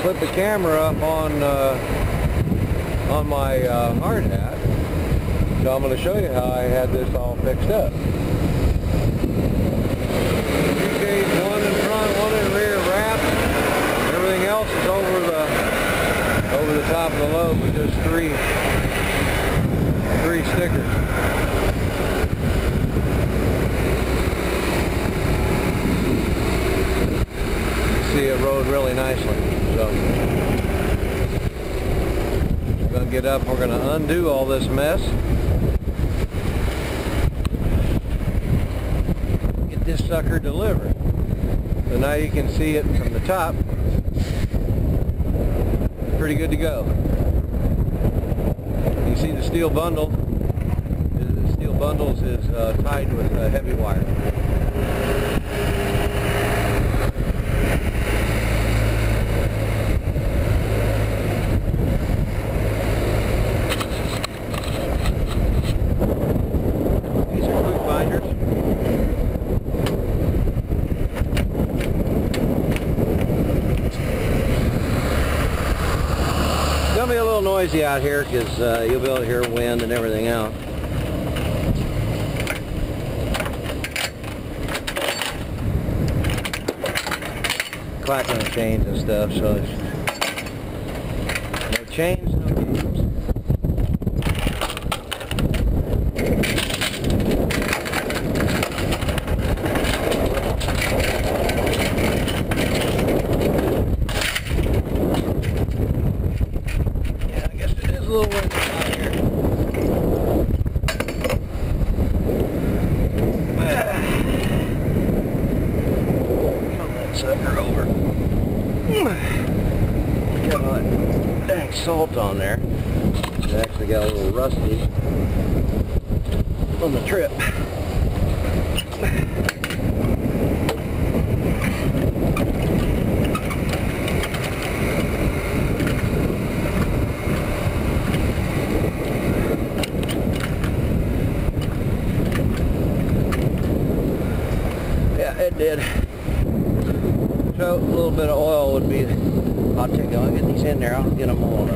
put the camera up on my hard hat. So I'm going to show you how I had this all fixed up. Gauge, one in front, one in rear wrapped. Everything else is over the top of the lobe with just three stickers. See, it rode really nicely. So we're going to get up, we're going to undo all this mess. Get this sucker delivered. So now you can see it from the top. Pretty good to go. You see the steel bundle. The steel bundles is tied with heavy wire. It's going to be a little noisy out here because you'll be able to hear wind and everything else. Clacking the chains and stuff, so it's no chains, no games. A little windy out here. Throw that sucker over. Got all that dang salt on there. It actually got a little rusty on the trip. It did. So a little bit of oil would be, I'll get these in there, I'll get them all up.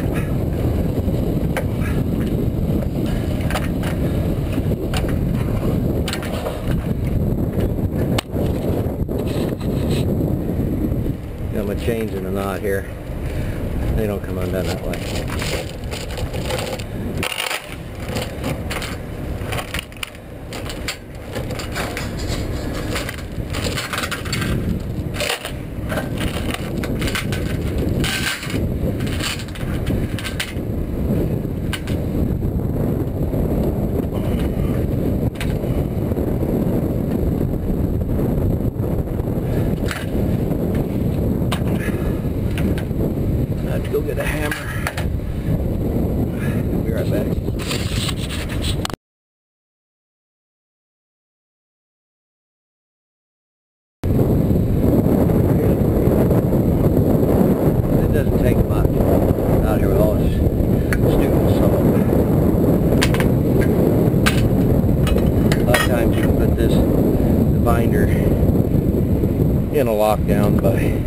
Got my chains in a knot here. They don't come undone that way. Go get a hammer. Be right back. It doesn't take much out here with all this stupid salt. A lot of times you can put the binder in a lockdown by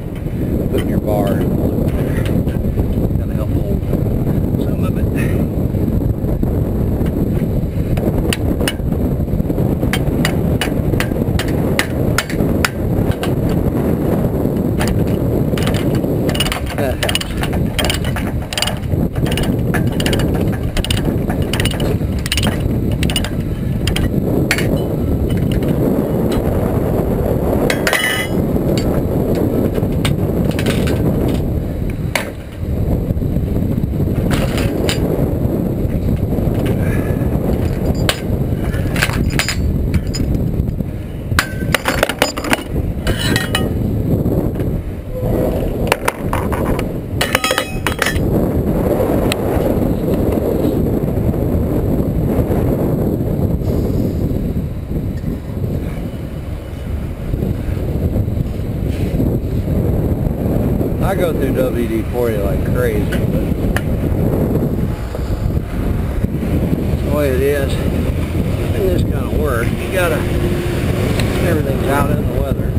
putting your bar in the loop there. Help hold some of it. That helps. I go through WD-40 like crazy, but that's the way it is. In this kind of work, you gotta, everything's out in the weather.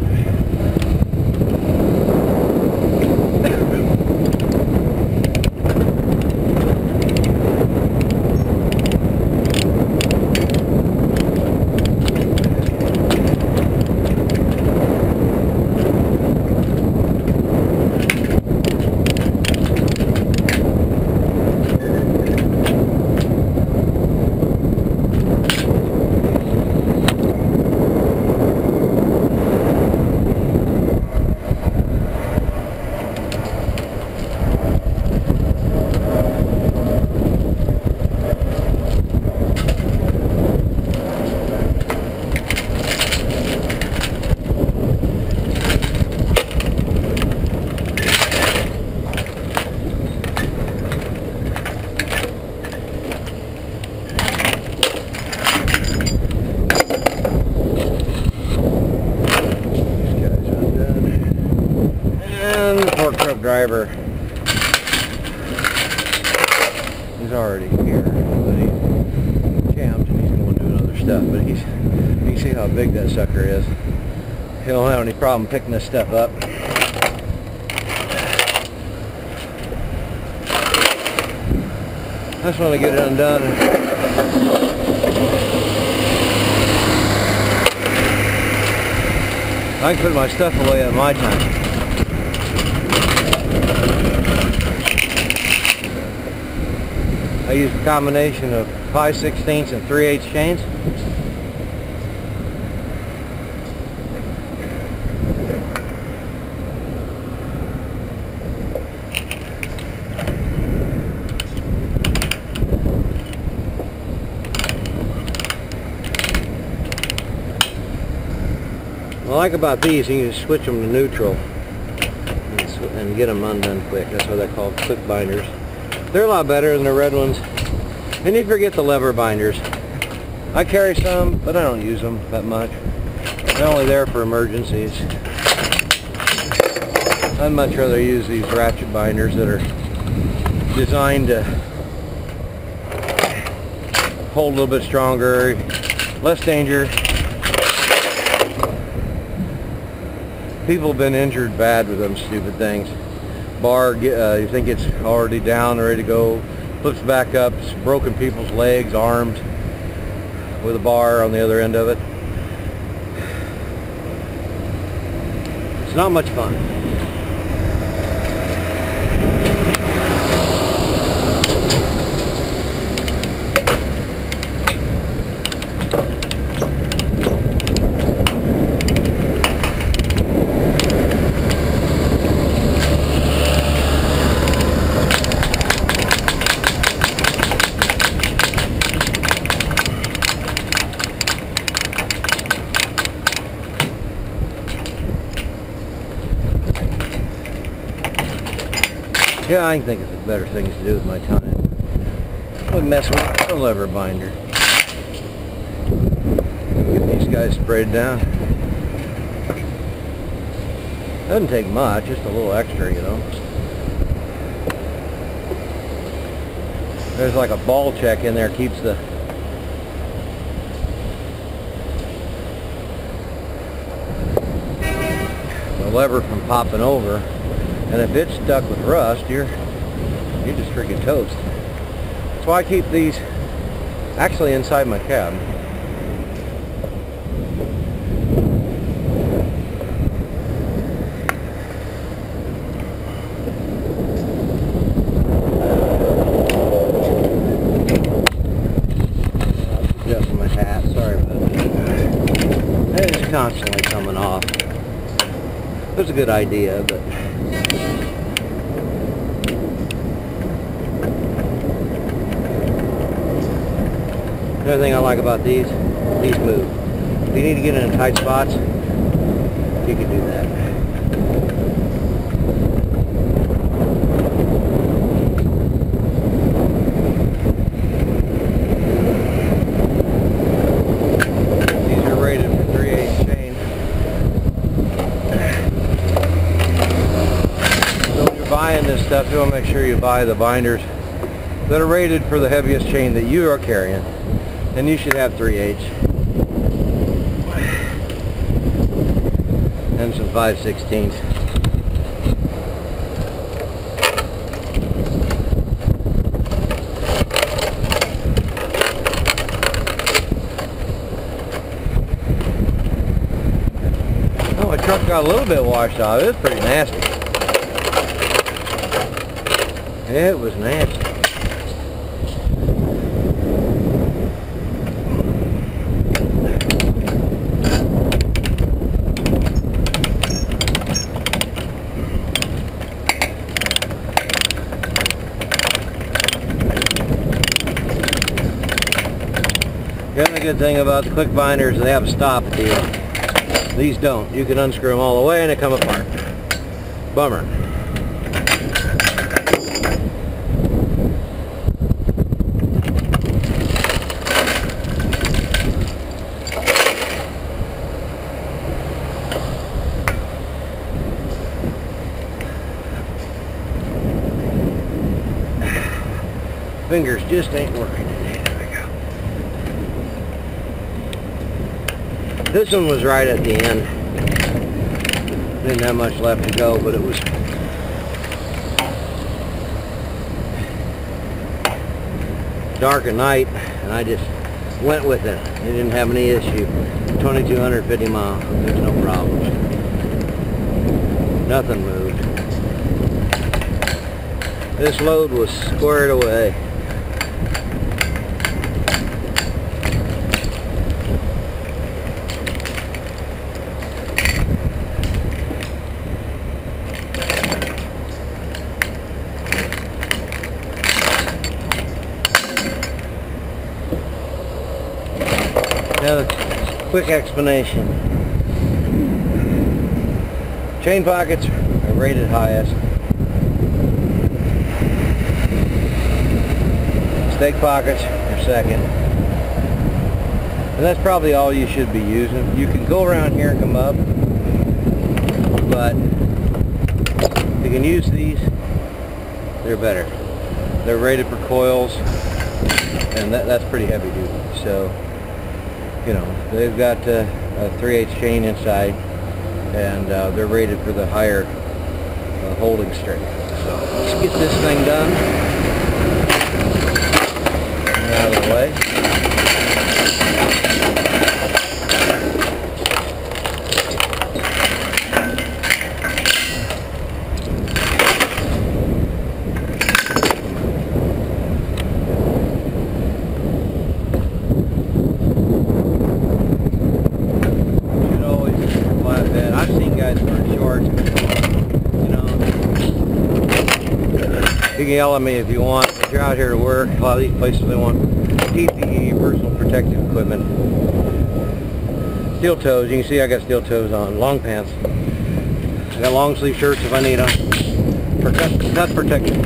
driver, he's already here, but he's jammed and he's going to do other stuff. But you can see how big that sucker is. He don't have any problem picking this stuff up. I just want to get it undone. I can put my stuff away at my time. I use a combination of 5/16 and 3/8 chains. What I like about these, you can just switch them to neutral and get them undone quick. That's what they're called, quick binders. They're a lot better than the red ones. And you forget the lever binders. I carry some, but I don't use them that much. They're only there for emergencies. I'd much rather use these ratchet binders that are designed to hold a little bit stronger, less danger. People have been injured bad with them stupid things. Bar, you think it's already down, ready to go, flips back up, it's broken people's legs, arms, with a bar on the other end of it. It's not much fun. Yeah, I think it's a better thing to do with my time. I would mess with a lever binder. Get these guys sprayed down. Doesn't take much, just a little extra, you know. There's like a ball check in there, keeps the lever from popping over. And if it's stuck with rust, you're just freaking toast. That's why I keep these actually inside my cab. Just my hat, sorry about that. It's constantly coming off. It was a good idea, but the other thing I like about these move. If you need to get in tight spots, you can do that. These are rated for 3/8 chain. So when you're buying this stuff, you want to make sure you buy the binders that are rated for the heaviest chain that you are carrying. And you should have 3/8 and some 5/16. Oh, my truck got a little bit washed out. It was pretty nasty. It was nasty. The other good thing about the quick binders is they have a stop at the end. These don't. You can unscrew them all the way and they come apart. Bummer. Fingers just ain't working today. There we go. This one was right at the end. Didn't have much left to go, but it was dark at night, and I just went with it. It didn't have any issue. 2,250 miles. There's no problem. Nothing moved. This load was squared away. Now, quick explanation. Chain pockets are rated highest. Stake pockets are second. And that's probably all you should be using. You can go around here and come up, but you can use these. They're better. They're rated for coils, and that's pretty heavy duty. So, you know, they've got a 3/8 chain inside, and they're rated for the higher holding strength. So let's get this thing done. Out of the way. Flatbed. I've seen guys wearing shorts, you know. You can yell at me if you want. If you're out here to work, a lot of these places they want PPE, personal protective equipment. Steel toes. You can see I got steel toes on. Long pants. I got long sleeve shirts if I need them. Cut protection.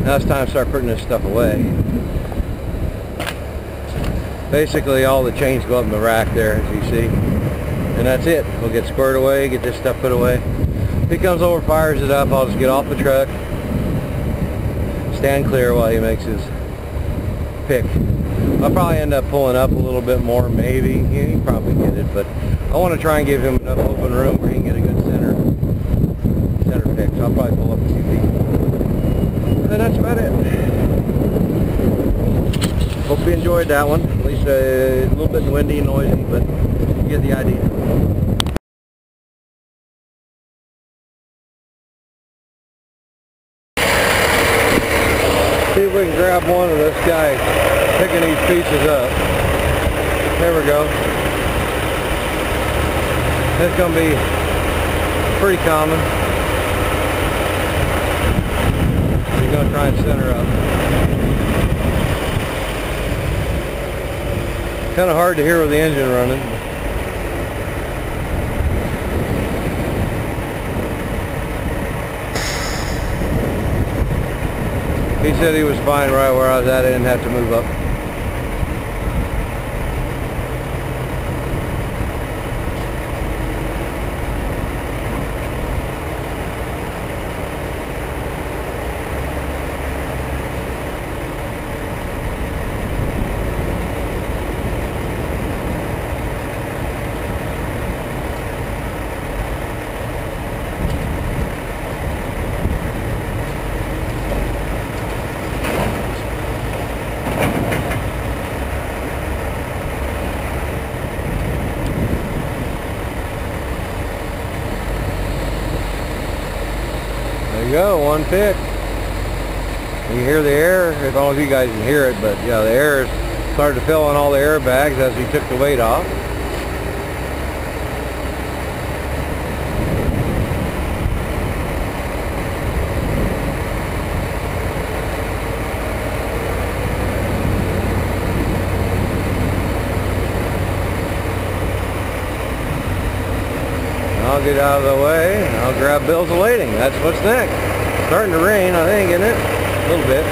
Now it's time to start putting this stuff away. Basically all the chains go up in the rack there, as you see. And that's it. We'll get squared away, get this stuff put away. If he comes over, fires it up, I'll just get off the truck, stand clear while he makes his pick. I'll probably end up pulling up a little bit more, maybe. He can probably get it, but I want to try and give him enough open room where he can get a good center pick. So I'll probably pull up a few feet. And that's about it. Hope you enjoyed that one. At least a little bit windy and noisy, but you get the idea. See if we can grab one of this guy picking these pieces up. There we go. It's going to be pretty common. He's going to try and center up. Kind of hard to hear with the engine running. He said he was fine right where I was at. I didn't have to move up. There you go, one pick. You hear the air. I don't know if you guys can hear it, but yeah, the air started to fill in all the airbags as he took the weight off. I'll get out of the way and I'll grab bills of lading. That's what's next. Starting to rain, I think, isn't it? A little bit.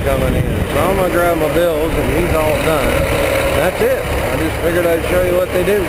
coming in. So I'm going to grab my bills, and he's all done. That's it. I just figured I'd show you what they do.